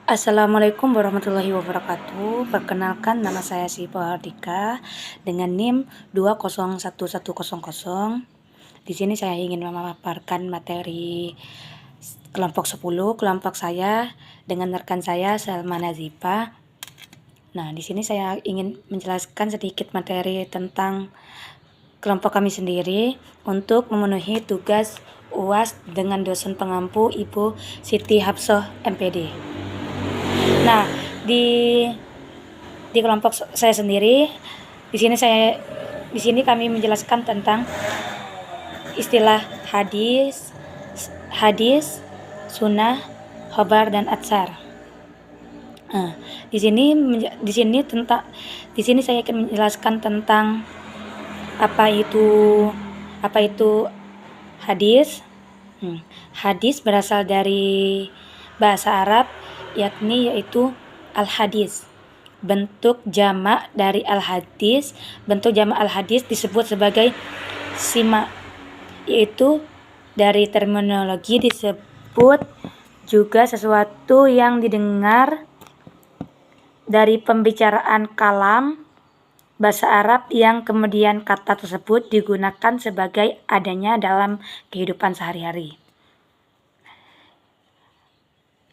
Assalamualaikum warahmatullahi wabarakatuh. Perkenalkan, nama saya Syifa Hardika dengan NIM 2011100. Di sini saya ingin memaparkan materi kelompok 10, kelompok saya dengan rekan saya Salma Nazifa. Nah, di sini saya ingin menjelaskan sedikit materi tentang kelompok kami sendiri untuk memenuhi tugas UAS dengan dosen pengampu Ibu Siti Hafsah MPD. Nah, di kelompok saya sendiri, di sini kami menjelaskan tentang istilah hadis, sunnah, khabar dan atsar. Nah, di sini saya akan menjelaskan tentang apa itu hadis. Hadis berasal dari bahasa Arab yaitu al-hadis. Bentuk jamak al-hadis disebut sebagai sima, yaitu dari terminologi disebut juga sesuatu yang didengar dari pembicaraan kalam bahasa Arab yang kemudian kata tersebut digunakan sebagai adanya dalam kehidupan sehari-hari.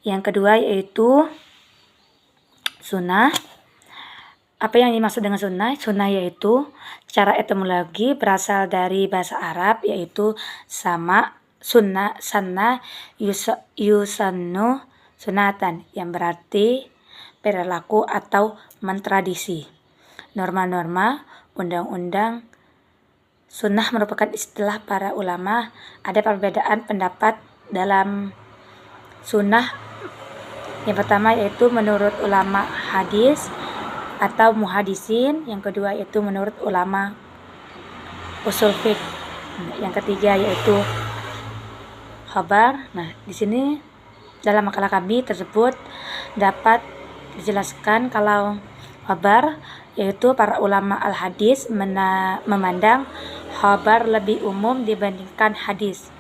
Yang kedua yaitu sunnah. Apa yang dimaksud dengan sunnah? Sunnah yaitu cara etimologi berasal dari bahasa Arab yaitu sama, sunnah, sanna, yusannu, sunatan, yang berarti perilaku atau mentradisi. Norma-norma, undang-undang. Sunnah merupakan istilah para ulama. Ada perbedaan pendapat dalam sunnah. Yang pertama yaitu menurut ulama hadis atau muhadisin. Yang kedua yaitu menurut ulama usul fiqh. Yang ketiga yaitu khabar. Nah, di sini dalam makalah kami tersebut dapat dijelaskan kalau khabar yaitu para ulama al-hadis memandang khabar lebih umum dibandingkan hadis,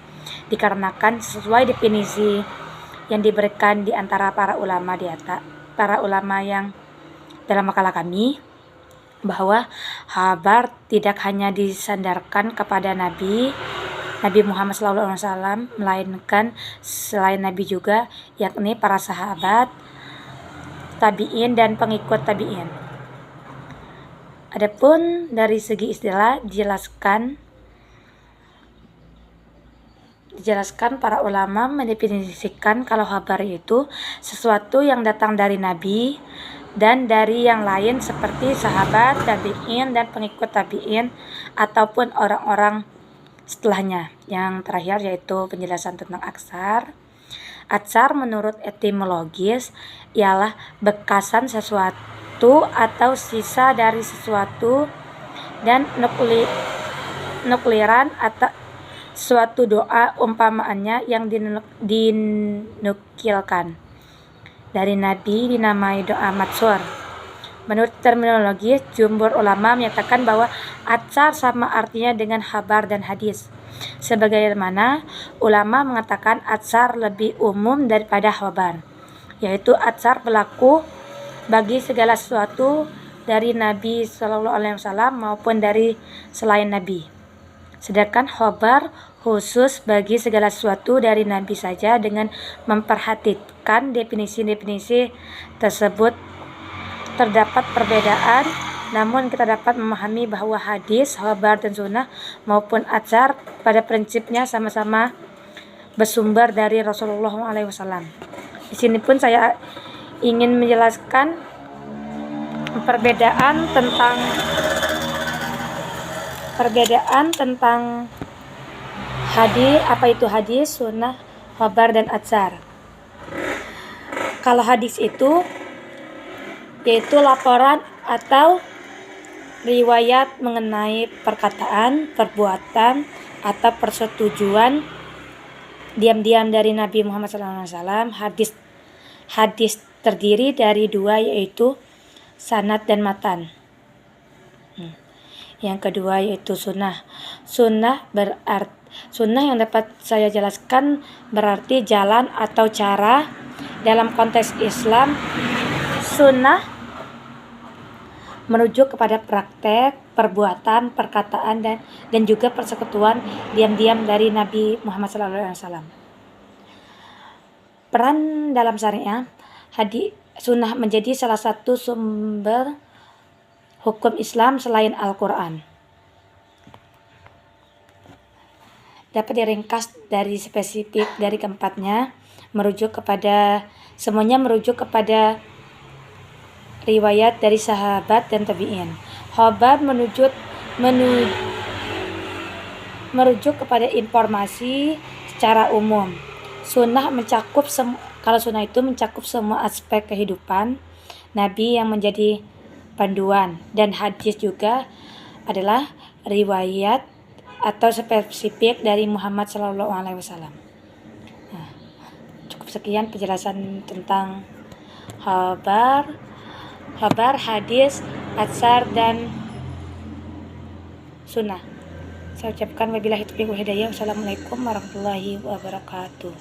dikarenakan sesuai definisi yang diberikan di antara para ulama yang dalam makalah kami, bahwa khabar tidak hanya disandarkan kepada Nabi Muhammad SAW, melainkan selain Nabi juga, yakni para sahabat, tabi'in dan pengikut tabi'in. Adapun dari segi istilah dijelaskan para ulama mendefinisikan kalau khabar itu sesuatu yang datang dari Nabi dan dari yang lain seperti sahabat, tabi'in dan pengikut tabi'in ataupun orang-orang setelahnya. Yang terakhir yaitu penjelasan tentang atsar. Atsar menurut etimologis ialah bekasan sesuatu atau sisa dari sesuatu, dan nukliran atau suatu doa umpamaannya yang dinukilkan dari Nabi dinamai doa matsur. Menurut terminologi, jumhur ulama menyatakan bahwa atsar sama artinya dengan khabar dan hadis. Sebagaimana ulama mengatakan atsar lebih umum daripada khabar, yaitu atsar berlaku bagi segala sesuatu dari Nabi SAW maupun dari selain Nabi. Sedangkan khabar khusus bagi segala sesuatu dari Nabi saja. Dengan memperhatikan definisi-definisi tersebut terdapat perbedaan, namun kita dapat memahami bahwa hadis, khabar dan sunnah maupun atsar pada prinsipnya sama-sama bersumber dari Rasulullah SAW. Di sini pun saya ingin menjelaskan perbedaan tentang hadis, apa itu hadis, sunnah, khabar dan atsar. Kalau hadis itu yaitu laporan atau riwayat mengenai perkataan, perbuatan atau persetujuan diam-diam dari Nabi Muhammad SAW. Hadis terdiri dari dua, yaitu sanad dan matan. Yang kedua yaitu sunnah. Sunnah Sunnah yang dapat saya jelaskan berarti jalan atau cara. Dalam konteks Islam, sunnah merujuk kepada praktek, perbuatan, perkataan dan juga persekutuan diam-diam dari Nabi Muhammad SAW. Peran dalam syariah, sunnah menjadi salah satu sumber hukum Islam selain Al-Quran. Dapat diringkas dari spesifik dari keempatnya, semuanya merujuk kepada riwayat dari sahabat dan tabi'in. Khabar merujuk kepada informasi secara umum. Kalau sunnah itu mencakup semua aspek kehidupan Nabi yang menjadi panduan, dan hadis juga adalah riwayat atau spesifik dari Muhammad SAW. Nah, cukup sekian penjelasan tentang khabar, hadis, atsar, dan sunnah. Saya ucapkan wabillahi taufiq wal hidayah. Wassalamualaikum warahmatullahi wabarakatuh.